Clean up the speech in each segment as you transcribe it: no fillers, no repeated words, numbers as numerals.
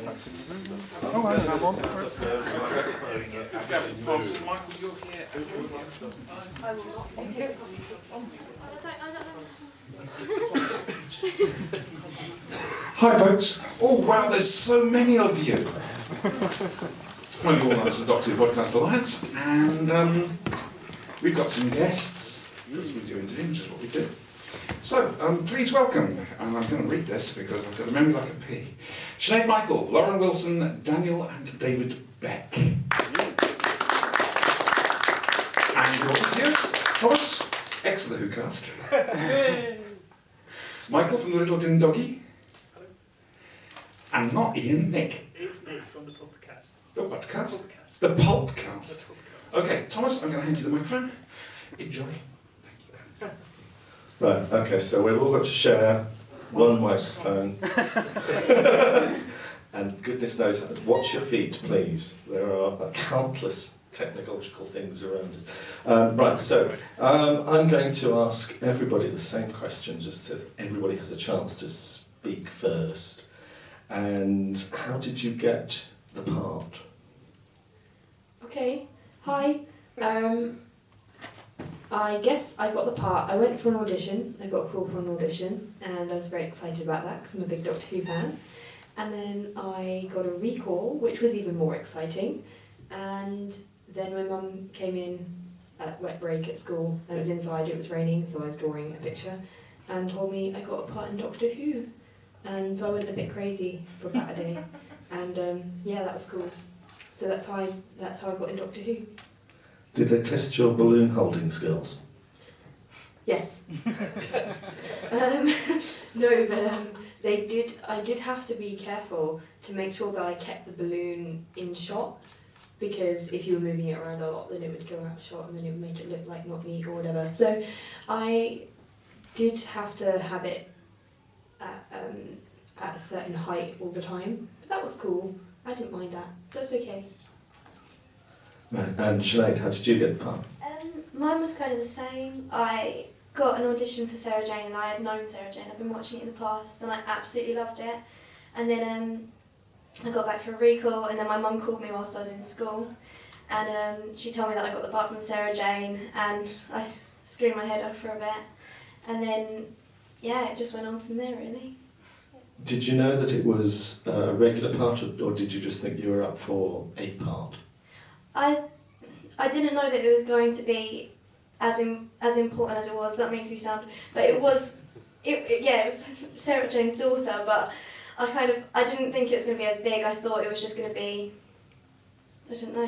Oh, I'm on. Michael, you're here. I will not. I Hi folks. Oh wow, there's so many of you. Well, you all know this is Doctor Who Podcast Alliance, and we've got some guests, because we do interviews, which is what we do. So, please welcome, and I'm going to read this because I've got a memory like a pea. Sinead, Micheal, Lauren Wilson, Daniel and David Beck. And your interviewers, Thomas, ex of the Who cast. Michael from the Little Tin Doggy. And not Ian, Nick. It's Nick from the podcast. The podcast? The Pulpcast. Okay, Thomas, I'm going to hand you the microphone. Enjoy. Thank you. Right, okay, so we've all got to share one microphone. And goodness knows, watch your feet, please. There are countless technological things around it. Right, so I'm going to ask everybody the same question, just so everybody has a chance to speak first. And how did you get the part? Okay, hi. I guess I got the part. I went for an audition. I got called for an audition, and I was very excited about that because I'm a big Doctor Who fan. And then I got a recall, which was even more exciting. And then my mum came in at wet break at school, and it was inside, it was raining, so I was drawing a picture, and told me I got a part in Doctor Who. And so I went a bit crazy for about a day. And yeah, that was cool. So that's how I got in Doctor Who. Did they test your balloon holding skills? Yes. No, but they did. I did have to be careful to make sure that I kept the balloon in shot, because if you were moving it around a lot, then it would go out of shot, and then it would make it look like not neat or whatever. So I did have to have it at a certain height all the time. But that was cool. I didn't mind that, so it's okay. Right, and Sinead, how did you get the part? Mine was kind of the same. I got an audition for Sarah Jane, and I had known Sarah Jane. I've been watching it in the past, and I absolutely loved it. And then I got back for a recall, and then my mum called me whilst I was in school, and she told me that I got the part from Sarah Jane, and I screamed my head off for a bit. And then, yeah, it just went on from there, really. Did you know that it was a regular part, or did you just think you were up for a part? I didn't know that it was going to be as important as it was. That makes me sound, but it was Sarah Jane's daughter. But I didn't think it was going to be as big. I thought it was just going to be, I don't know,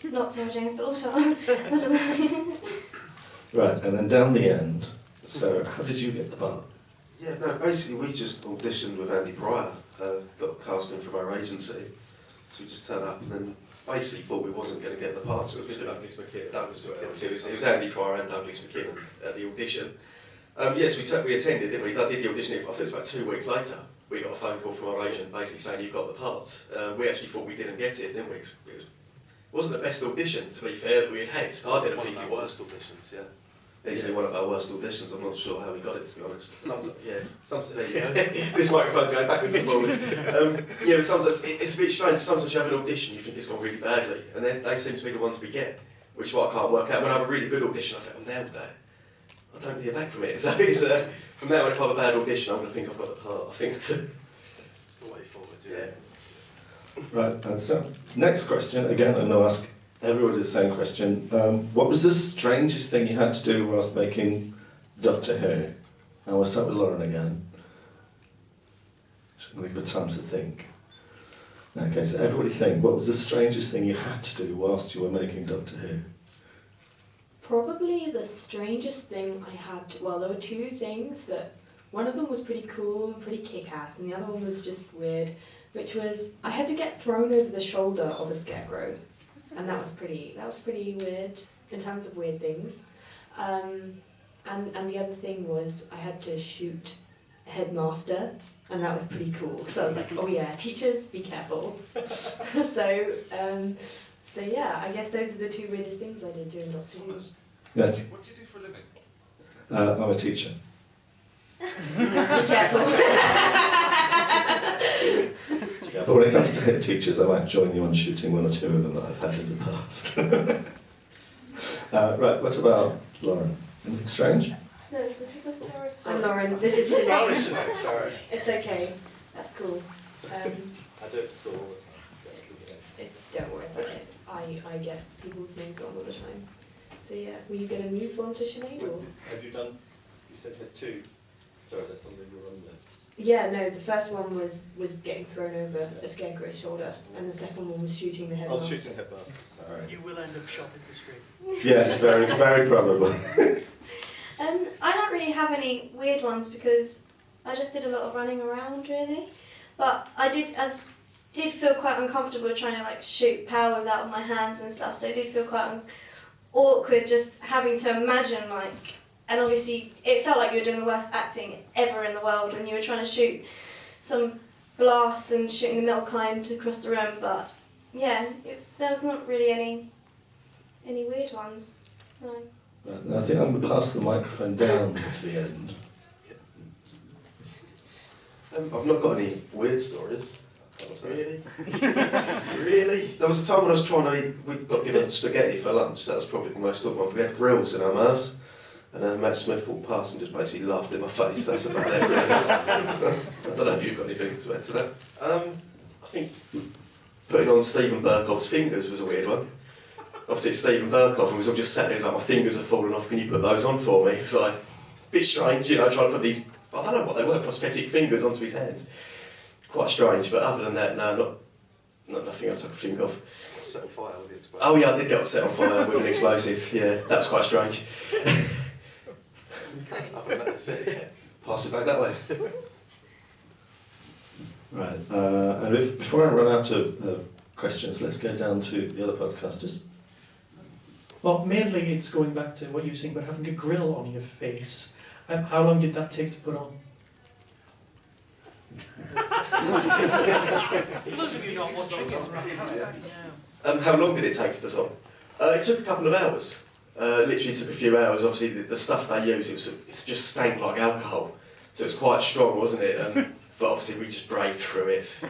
not Sarah Jane's daughter. I don't know. Right, and then down the end, so how did you get the part? Yeah, no, basically we just auditioned with Andy Pryor, got cast in from our agency, so we just turned up and then basically thought we wasn't going to get the part. So it was Douglas McKinnon. It was Andy Pryor and Douglas McKinnon at the audition. Yes, we attended, didn't we? I did the audition, I think it was about 2 weeks later. We got a phone call from our agent basically saying you've got the part. We actually thought we didn't get it, didn't we? It wasn't the best audition, to be fair, that we had had. I didn't think it was. Auditions, yeah. Easily one of our worst auditions. I'm not sure how we got it, to be honest. There you go. This microphone's going backwards and forwards. But sometimes it's a bit strange. Sometimes you have an audition, you think it's gone really badly, and they seem to be the ones we get, which is what I can't work out. When I have a really good audition, I think I've nailed that. I don't hear back from it. So it's from now on, if I have a bad audition, I'm going to think I've got the part. I think it's the way forward. Yeah. Right, and so next question, again, I'm going to ask everybody the same question. What was the strangest thing you had to do whilst making Doctor Who? And we'll start with Lauren again. Just give her time to think. Okay, so everybody think, what was the strangest thing you had to do whilst you were making Doctor Who? Probably the strangest thing I had, well, there were two things that, one of them was pretty cool and pretty kick-ass, and the other one was just weird, which was, I had to get thrown over the shoulder of a scarecrow, and that was pretty weird, in terms of weird things. And the other thing was, I had to shoot a headmaster, and that was pretty cool, so I was like, oh yeah, teachers, be careful. So yeah, I guess those are the two weirdest things I did during Doctor Who. Yes? What do you do for a living? I'm a teacher. Be careful. when it comes to head teachers, I might join you on shooting one or two of them that I've had in the past. Right, what about Lauren? Anything strange? No, this is a story. I'm Lauren, this is Sorry, Sinead. Sinead, sorry. It's okay, that's cool. I do it at school all the time. Don't worry about it. I get people's names wrong all the time. So yeah, were you going to move on to Sinead or? Have you done, you said you had two. Sorry, there's something you were on there. Yeah, no, the first one was getting thrown over a scarecrow's shoulder, and the second one was shooting the Oh, headmaster. shooting headmaster, sorry. You will end up shopping the street. Yes, very, very probably. I don't really have any weird ones because I just did a lot of running around really, but I did feel quite uncomfortable trying to like shoot powers out of my hands and stuff. So I did feel quite awkward just having to imagine like, and obviously it felt like you were doing the worst acting ever in the world when you were trying to shoot some blasts and shooting the middle kind across the room. But yeah, there was not really any weird ones. No. Right, now I think I'm going to pass the microphone down to the end. I've not got any weird stories. Really? Really? There was a time when I was trying to eat, we got given spaghetti for lunch. That was probably the most awkward one. We had grills in our mouths. And Matt Smith walked past and just basically laughed in my face. That's about it, really. I don't know if you've got anything to add to that. I think putting on Stephen Burkoff's fingers was a weird one. Obviously it's Stephen Burkoff and we was all just sat there, he was like, my fingers have fallen off, can you put those on for me? It was like, a bit strange, you know, trying to put these, I don't know what they were, prosthetic fingers onto his hands. Quite strange, but other than that, no, not nothing else I could think of. Set on fire with the explosive. Oh yeah, I did get set on fire with an explosive, yeah, that was quite strange. Other than that, that's it, yeah. Pass it back that way. Right, and before I run out of questions, let's go down to the other podcasters. Well, mainly it's going back to what you were saying about having a grill on your face. How long did that take to put on? For those of you not watching, it's How long did it take to put on? It took a couple of hours. Literally took a few hours. Obviously, the stuff they use, it's just stank like alcohol. So it was quite strong, wasn't it? But obviously we just braved through it.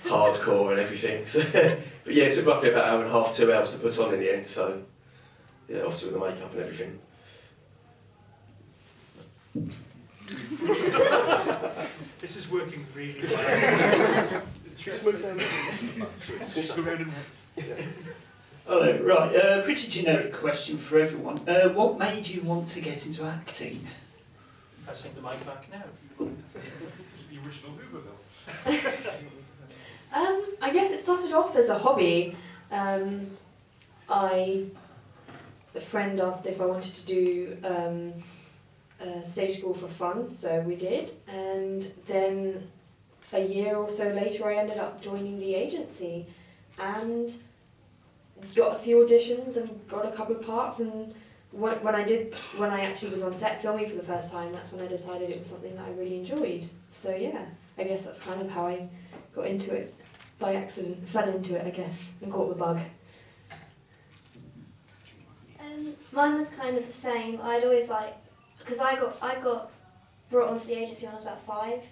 Hardcore and everything. So, but yeah, it took roughly about an hour and a half, 2 hours to put on in the end. So yeah, obviously with the makeup and everything. This is working really well. Hello, right, pretty generic question for everyone. What made you want to get into acting? I think the mic back now. It's the original Whooverville. I guess it started off as a hobby. A friend asked if I wanted to do stage school for fun, so we did. And then a year or so later, I ended up joining the agency and got a few auditions and got a couple of parts. And when I actually was on set filming for the first time, that's when I decided it was something that I really enjoyed. So yeah, I guess that's kind of how I got into it by accident, fell into it, I guess, and caught the bug. Mine was kind of the same. I'd always because I got brought onto the agency when I was about 5,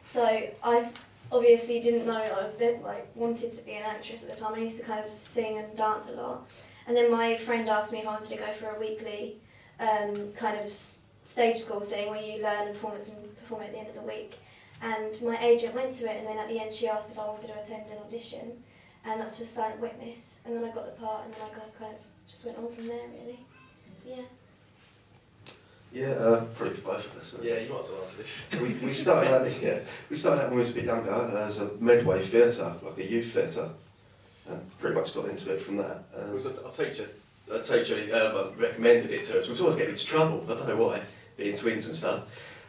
so I obviously didn't know I was wanted to be an actress at the time. I used to kind of sing and dance a lot, and then my friend asked me if I wanted to go for a weekly kind of stage school thing where you learn and perform it at the end of the week. And my agent went to it, and then at the end she asked if I wanted to attend an audition, and that's for Silent Witness. And then I got the part, and then I kind of just went on from there, really. Yeah. Yeah, probably for both of us. Yeah, you might as well answer this. We started out when we was a bit younger as a Medway theatre, like a youth theatre, and pretty much got into it from that. A teacher recommended it to us. We was always getting into trouble, I don't know why, being twins and stuff.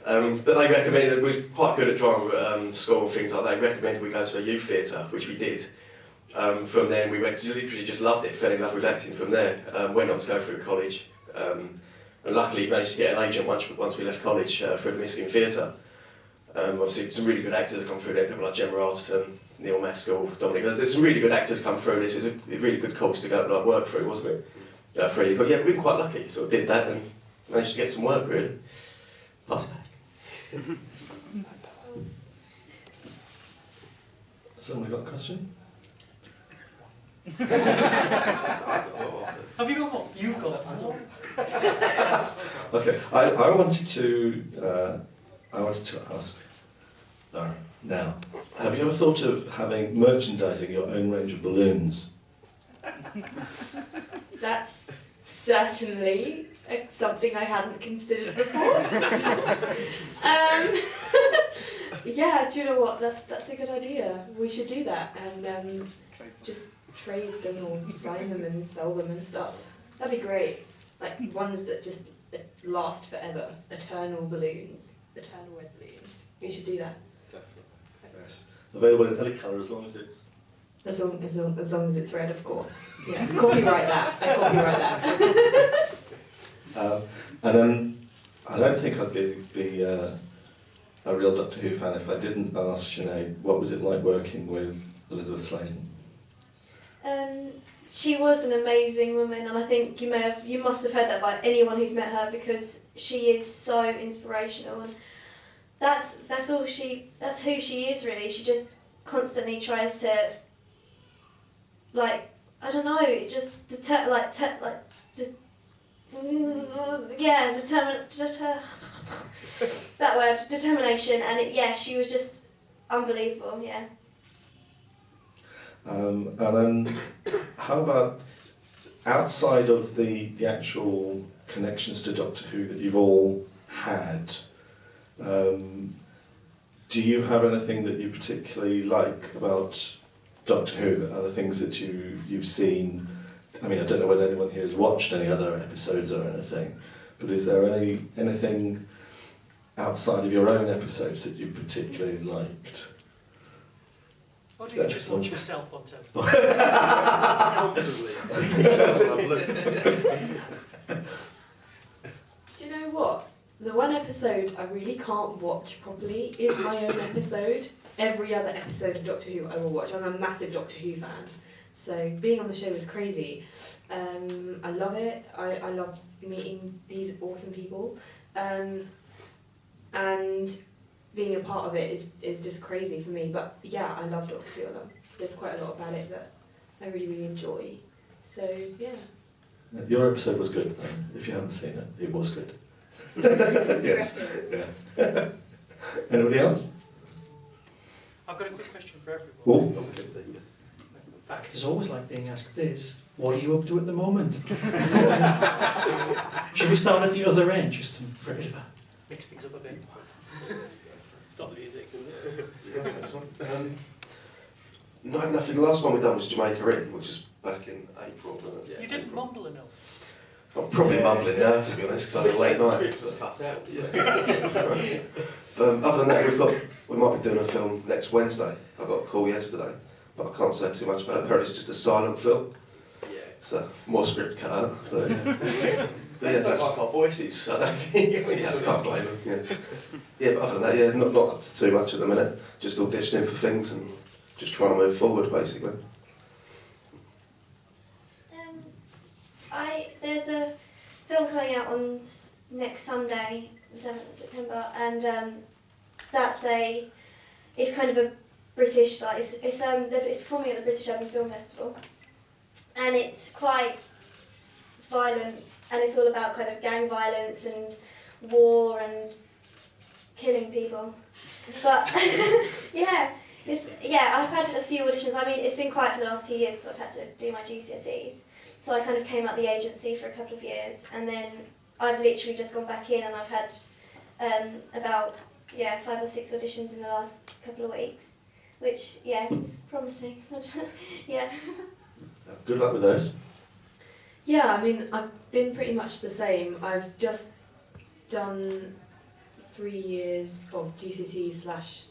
But they recommended, we were quite good at drama school and things like that. They recommended we go to a youth theatre, which we did. From then we literally just loved it, fell in love with acting from there. Went on to go through college. And luckily managed to get an agent once we left college through the Micheal Theatre. Obviously some really good actors have come through there, people like Gemma Arterton, Neil Maskell, Dominic. There's some really good actors come through. It was a really good course to go work through, wasn't it? For you. Yeah, we've been quite lucky, sort of did that and managed to get some work really. Pass it back. Someone got a question? Have you got one? You've got one. Okay, I wanted to ask Lara, now, have you ever thought of having merchandising your own range of balloons? That's certainly something I hadn't considered before. Yeah, do you know what? That's a good idea. We should do that and just trade them or sign them and sell them and stuff. That'd be great. Like ones that just last forever. Eternal balloons. Eternal red balloons. We should do that. Yes. Available in any colour as long as it's... As long as it's red, of course. Yeah, copyright that. I copyright that. And then, I don't think I'd be a real Doctor Who fan if I didn't ask Sinead, what was it like working with Elizabeth Sladen? She was an amazing woman, and I think you must have heard that by anyone who's met her, because she is so inspirational, and that's who she is really. She just constantly tries to, like, I don't know, that word, determination, and she was just unbelievable, yeah. And then, how about outside of the actual connections to Doctor Who that you've all had, do you have anything that you particularly like about Doctor Who, other things that you've seen? I mean, I don't know whether anyone here has watched any other episodes or anything, but is there anything outside of your own episodes that you particularly liked? Or do you just watch yourself on television? Do you know what? The one episode I really can't watch properly is my own episode. Every other episode of Doctor Who I will watch. I'm a massive Doctor Who fan. So being on the show was crazy. I love it. I love meeting these awesome people. And being a part of it is just crazy for me. But yeah, I love Doctor Who. There's quite a lot about it that I really, really enjoy. So yeah. Your episode was good, if you haven't seen it. It was good. Yes. Yeah. Anybody else? I've got a quick question for everyone. Oh. Actors always like being asked this. What are you up to at the moment? Should we start at the other end, just to mix things up a bit? Stop the music. Nothing. The last one we done was Jamaica In, which is back in April. Yeah. You didn't mumble enough. I'm probably mumbling now, to be honest, because I had a late night. Script was cut out. Other than that, we might be doing a film next Wednesday. I got a call yesterday, but I can't say too much about it. Apparently, it's just a silent film, Yeah. so more script cut out. But That's not like our voices, I don't think. I can't blame them. Yeah, but other than that, not up to too much at the minute. Just auditioning for things and just trying to move forward, basically. There's a film coming out on next Sunday, the 7th of September, and it's kind of a British, like it's performing at the British Urban Film Festival, and it's quite violent, and it's all about kind of gang violence and war and killing people. But I've had a few auditions. I mean, it's been quiet for the last few years because I've had to do my GCSEs. So I kind of came out the agency for a couple of years, and then I've literally just gone back in, and I've had about 5 or 6 auditions in the last couple of weeks, which is promising. Yeah. Good luck with those. Yeah, I mean, I've been pretty much the same. I've just done 3 years of GCSE/AS,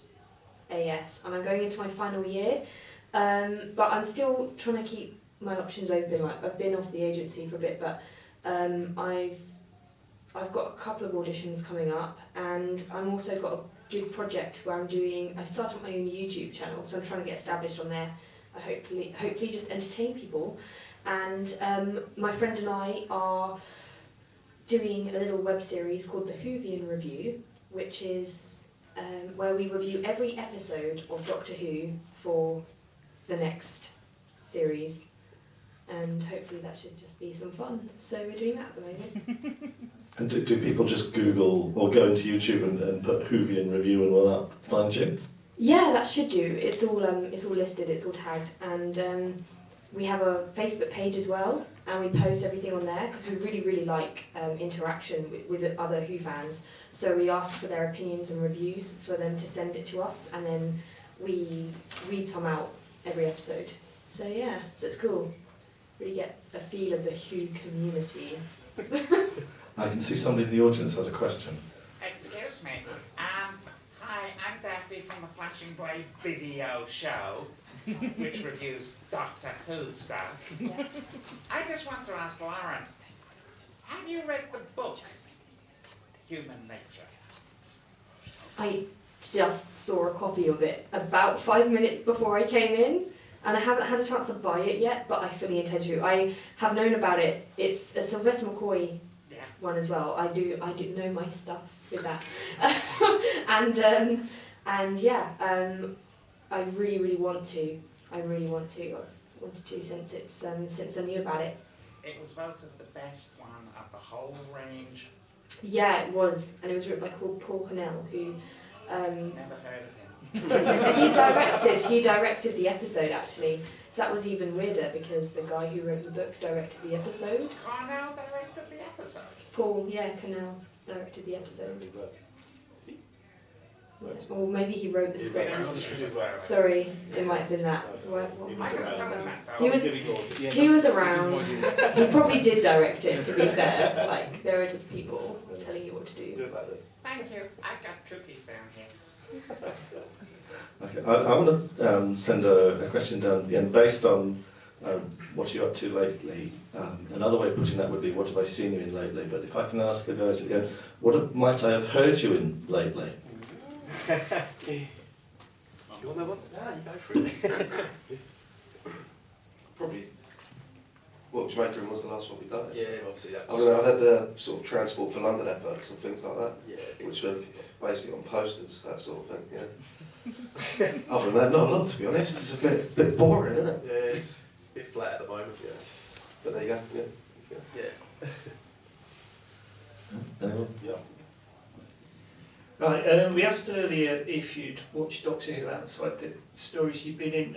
and I'm going into my final year. But I'm still trying to keep my options open. Like, I've been off the agency for a bit, but I've got a couple of auditions coming up, and I've also got a big project where I started my own YouTube channel, so I'm trying to get established on there. I hopefully just entertain people. And my friend and I are doing a little web series called the Whovian Review, which is where we review every episode of Doctor Who for the next series. And hopefully that should just be some fun. So we're doing that at the moment. And do people just Google or go into YouTube and put Whovian review and will that find you? Yeah, that should do. It's all listed, it's all tagged. And we have a Facebook page as well, and we post everything on there because we really, really like interaction with other Who fans. So we ask for their opinions and reviews for them to send it to us, and then we read some out every episode. So yeah, so it's cool. Really get a feel of the Who community. I can see somebody in the audience has a question. Excuse me. Hi, I'm Daffy from the Flashing Blade video show, which reviews Doctor Who stuff. Yeah. I just want to ask Lawrence, have you read the book, Human Nature? I just saw a copy of it about 5 minutes before I came in, and I haven't had a chance to buy it yet, but I fully intend to. I have known about it. It's a Sylvester McCoy one as well. I do know my stuff with that. and yeah, I really want to. I've wanted to since I knew about it. It was voted the best one of the whole range. Yeah, it was, and it was written by Paul Cannell, who Never heard of him. he directed the episode actually. So that was even weirder because the guy who wrote the book directed the episode. Cornell directed the episode. Paul, Cannell directed the episode. Yeah. Or maybe he wrote the script. Sorry, it might have been that. I can tell him that though. He was around. He probably did direct it, to be fair. Like, there are just people telling you what to do. Thank you. I've got cookies down here. Okay, I want to send a question down at the end based on what you're up to lately. Another way of putting that would be, what have I seen you in lately? But if I can ask the guys again, might I have heard you in lately? You want that one? Yeah, you go for it. Probably. Well, Jamaica Room was the last one we done. Yeah, obviously that. I don't know, I've had the sort of Transport for London adverts and things like that, Yeah, which were basically on posters, that sort of thing, yeah. Other than that, not a lot, to be honest. It's a bit boring, isn't it? Yeah, it's a bit flat at the moment. Yeah. But there you go, yeah. Yeah. Anyone? Yeah. Right, we asked earlier if you'd watched Doctor Who outside the stories you've been in.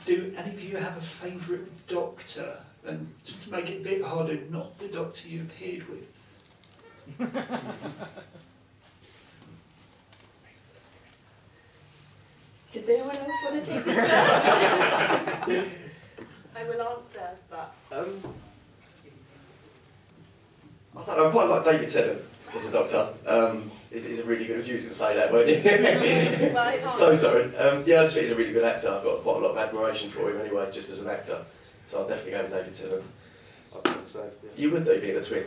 Do any of you have a favourite Doctor? And just to make it a bit harder, not the Doctor you appeared with. Does anyone else want to take this first? I will answer, but... I don't know, I quite like David Tennant as a Doctor. He's a really good, you was going to say that, weren't you? Well, I can't. So sorry. Yeah, I just think he's a really good actor. I've got quite a lot of admiration for him anyway, just as an actor. So I'll definitely go with David Tennant. So, You would though, being a twin.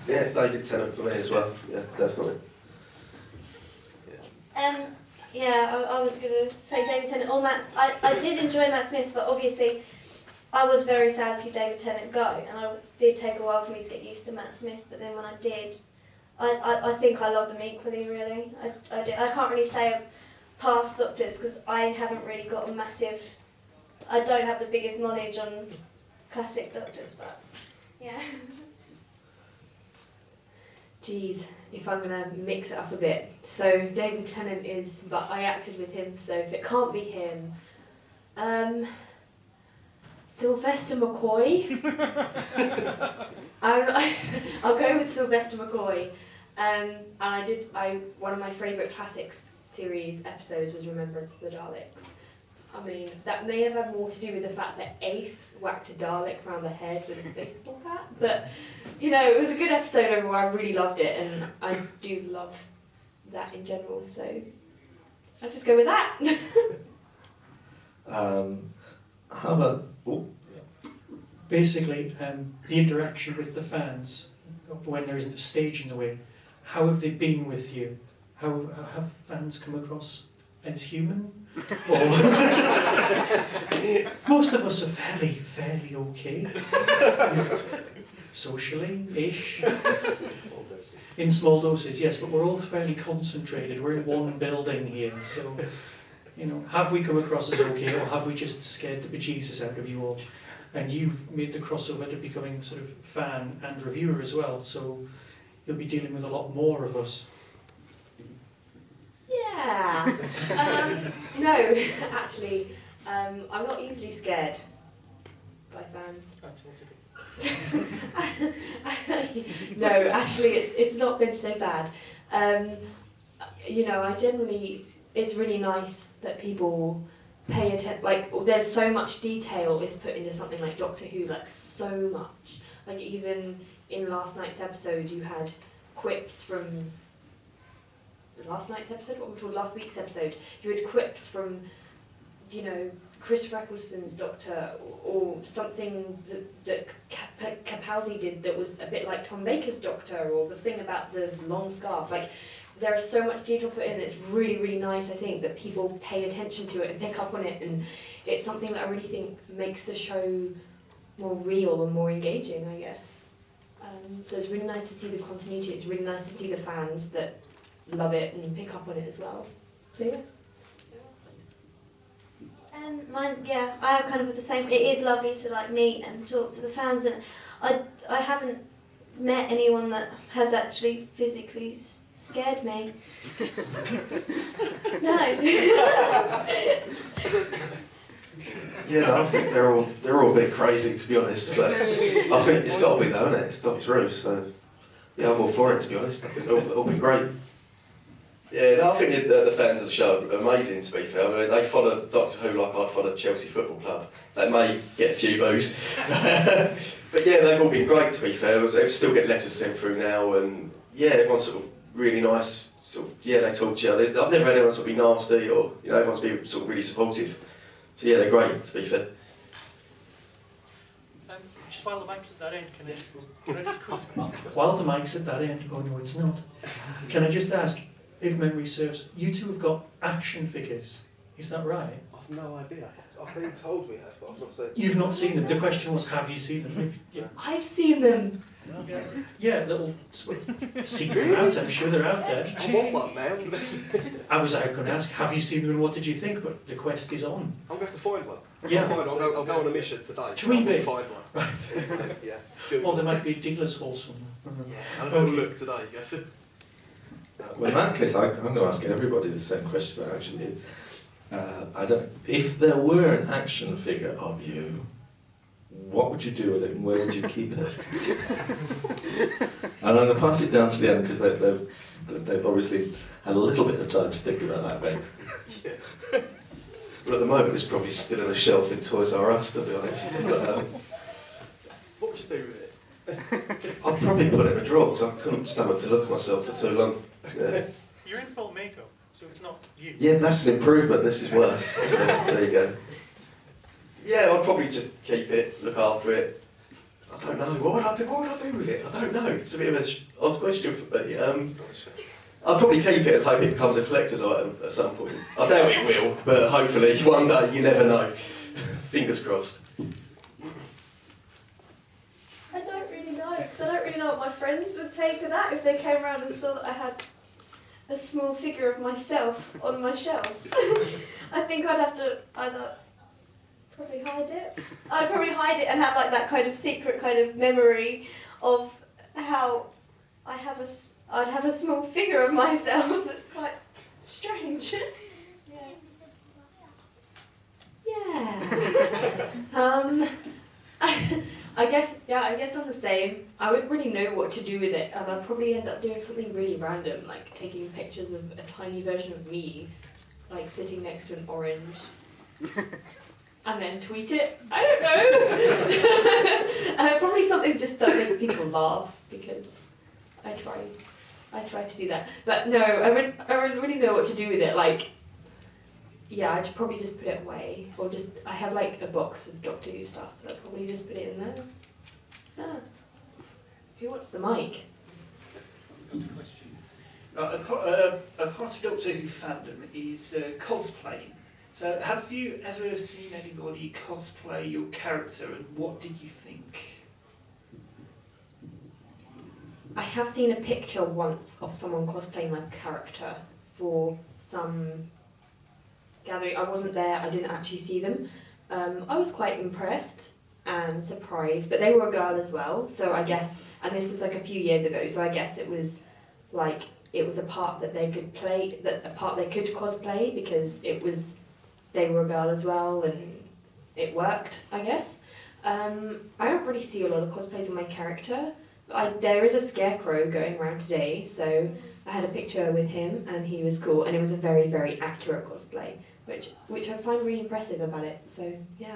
Yeah, David Tennant for me as well. Yeah, definitely. Yeah, I was going to say David Tennant or Matt. I did enjoy Matt Smith, but obviously I was very sad to see David Tennant go, and it did take a while for me to get used to Matt Smith, but then when I did, I think I love them equally, really. I can't really say past Doctors, because I haven't really got a massive... I don't have the biggest knowledge on classic Doctors, but yeah. Geez, if I'm going to mix it up a bit. So David Tennant is, but I acted with him, so if it can't be him, Sylvester McCoy. I'll go with Sylvester McCoy. And one of my favourite classics series episodes was Remembrance of the Daleks. I mean, that may have had more to do with the fact that Ace whacked a Dalek around the head with his baseball bat. But, you know, it was a good episode overall. I really loved it, and I do love that in general. So I'll just go with that. How about... Oh, Basically, the interaction with the fans, when there isn't a stage in the way, how have they been with you? How have fans come across as human? Or most of us are fairly okay, socially-ish. In small doses, yes, but we're all fairly concentrated. We're in one building here, so, you know, have we come across as okay, or have we just scared the bejesus out of you all? And you've made the crossover to becoming sort of fan and reviewer as well, so you'll be dealing with a lot more of us. Yeah. No, actually, I'm not easily scared by fans. No, actually, it's not been so bad. You know, it's really nice that people pay attention. Like, there's so much detail is put into something like Doctor Who, like so much. Like even in last night's episode, you had quips from last night's episode. What were we last week's episode? You had quips from, you know, Chris Eccleston's Doctor, or something that Capaldi did that was a bit like Tom Baker's Doctor, or the thing about the long scarf. Like, there is so much detail put in. It's really, really nice, I think, that people pay attention to it and pick up on it, and it's something that I really think makes the show more real and more engaging, I guess. So it's really nice to see the continuity. It's really nice to see the fans that love it and pick up on it as well. So yeah. Mine, yeah, I have kind of the same. It is lovely to like meet and talk to the fans, and I haven't met anyone that has actually physically scared me. No. Yeah, I think they're all a bit crazy, to be honest, but I think it's got to be though, isn't it? It's Doctor Who, so yeah, I'm all for it, to be honest. I think it'll be great. Yeah, no, I think the fans of the show are amazing, to be fair. I mean, they follow Doctor Who like I follow Chelsea Football Club. They may get a few boos. But yeah, they've all been great, to be fair. They still get letters sent through now, and yeah, everyone's sort of really nice. Sort of, yeah, they talk to you. I've never had anyone sort of be nasty, or you know, everyone's been sort of really supportive. So yeah, they're great, to be fair. Just while the mic's at that end, can I just quickly... While the mic's at that end, oh no, it's not. Can I just ask, if memory serves, you two have got action figures, is that right? I've no idea. I've been told we have, but I've not seen them. You've not seen them. The question was, have you seen them? Yeah. I've seen them. Yeah, little seek them out. I'm sure they're out there. I want one now. I was going to ask, have you seen them and what did you think? But the quest is on. I'm going to have to find one. Yeah. I'll go on a mission today. To eBay. Find one. Right. Yeah. Well, there might be dealers also. Yeah. I'll have a look today. Yes. Well, in that case, I'm going to ask everybody the same question about action figure. If there were an action figure of you, what would you do with it and where would you keep it? And I'm going to pass it down to the end because they've obviously had a little bit of time to think about that, Beck. Yeah. Well, at the moment it's probably still on a shelf in Toys R Us, to be honest. But, What would you do with it? I'd probably put it in a drawer because I couldn't stomach to look at myself for too long. Yeah. You're in full makeup, so it's not you. Yeah, that's an improvement. This is worse. So, there you go. Yeah, I'd probably just keep it, look after it. I don't know. What would I do with it? I don't know. It's a bit of an odd question for me. I'd probably keep it and hope it becomes a collector's item at some point. I doubt it will, but hopefully one day. You never know. Fingers crossed. I don't really know, because I don't really know what my friends would take of that if they came around and saw that I had a small figure of myself on my shelf. I think I'd have to either probably hide it. I'd probably hide it and have like that kind of secret kind of memory of how I'd have a small figure of myself. That's quite strange. Yeah. I guess I'm the same. I wouldn't really know what to do with it, and I'd probably end up doing something really random, like taking pictures of a tiny version of me, like sitting next to an orange, and then tweet it. I don't know. Probably something just that makes people laugh, because I try to do that. But no, I wouldn't really know what to do with it. Like, yeah, I'd probably just put it away, or just I have like a box of Doctor Who stuff, so I'd probably just put it in there. Yeah. Who wants the mic? Got a question. A part of Doctor Who fandom is cosplaying. So have you ever seen anybody cosplay your character, and what did you think? I have seen a picture once of someone cosplaying my character for some gathering. I wasn't there, I didn't actually see them. I was quite impressed and surprised, but they were a girl as well, so I guess, and this was like a few years ago, so I guess it was like, it was a part that they could play, that a part they could cosplay, because they were a girl as well, and it worked, I guess. I don't really see a lot of cosplays of my character. There is a scarecrow going around today, so I had a picture with him, and he was cool, and it was a very, very accurate cosplay, which I find really impressive about it. So yeah.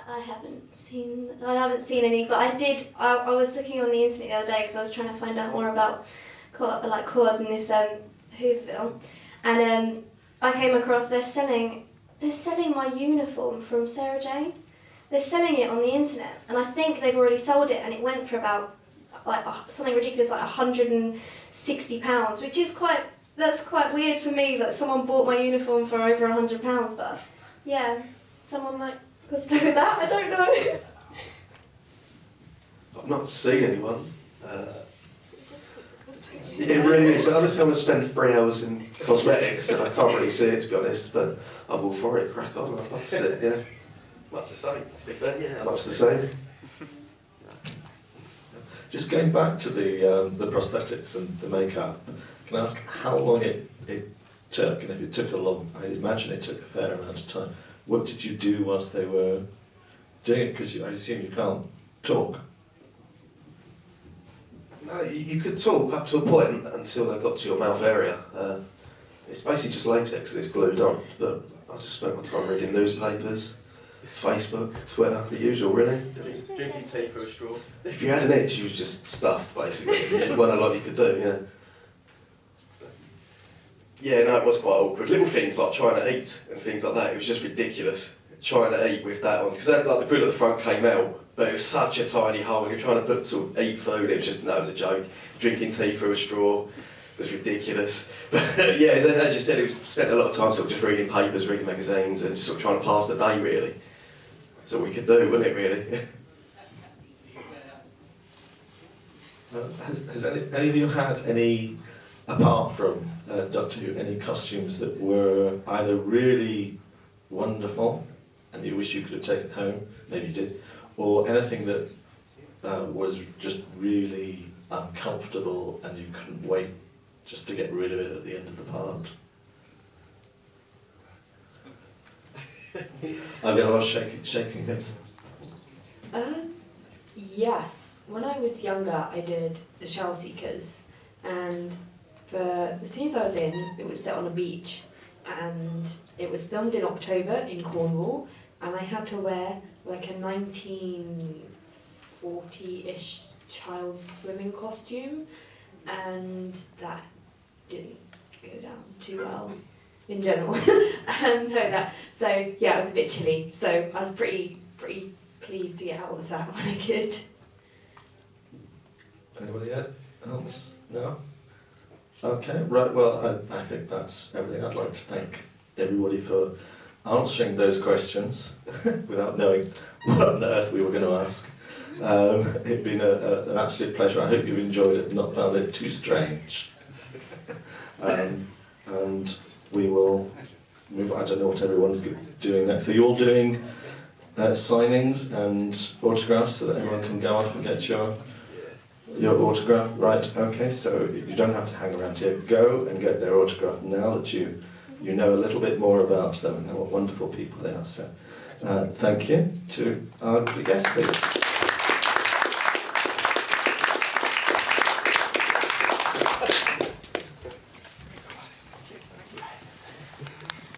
I haven't seen any, but I was looking on the internet the other day because I was trying to find out more about COD and this Whooverville, and I came across they're selling my uniform from Sarah Jane. They're selling it on the internet, and I think they've already sold it, and it went for about something ridiculous like £160, which is that's quite weird for me that someone bought my uniform for over £100. But yeah, someone might cosplay with that. I don't know. I've not seen anyone. It really is. Honestly, I'm going to spend 3 hours in cosmetics, and I can't really see it, to be honest. But I'm all for it. Crack on. I'd love to see it. Yeah. Much the same, to be fair. Yeah. Much the same. Just going back to the prosthetics and the makeup, can I ask how long it took? And if it took a long, I imagine it took a fair amount of time. What did you do whilst they were doing it? Because I assume you can't talk. No, you could talk up to a point until they got to your mouth area. It's basically just latex that is glued on. But I just spent my time reading newspapers, Facebook, Twitter, the usual, really. Drinking tea through a straw. If you had an itch, you was just stuffed, basically. There wasn't a lot you could do, yeah. Yeah, no, it was quite awkward. Little things like trying to eat and things like that, it was just ridiculous. Trying to eat with that on. Because like the grill at the front came out, but it was such a tiny hole, and you're trying to eat food, it was just, no, it was a joke. Drinking tea through a straw was ridiculous. But yeah, as you said, it was spent a lot of time sort of just reading papers, reading magazines, and just sort of trying to pass the day, really. That's all we could do, wasn't it, really? Has any of you had any, apart from Doctor Who, any costumes that were either really wonderful and you wish you could have taken home, maybe you did, or anything that was just really uncomfortable and you couldn't wait just to get rid of it at the end of the part? I've got a lot of shaking heads. Yes. When I was younger, I did the Shell Seekers, and for the scenes I was in, it was set on a beach, and it was filmed in October in Cornwall, and I had to wear like a 1940-ish child's swimming costume, and that didn't go down too well in general. So yeah, it was a bit chilly, so I was pretty pleased to get out of that when I could. Anybody else? No? Okay, right, well, I think that's everything. I'd like to thank everybody for answering those questions without knowing what on earth we were going to ask. It's been an absolute pleasure. I hope you've enjoyed it and not found it too strange. And we will move on. I don't know what everyone's doing next. Are you all doing signings and autographs so that everyone can go off and get your autograph? Right, okay, so you don't have to hang around here. Go and get their autograph now that you know a little bit more about them and what wonderful people they are. So thank you to our guests, please.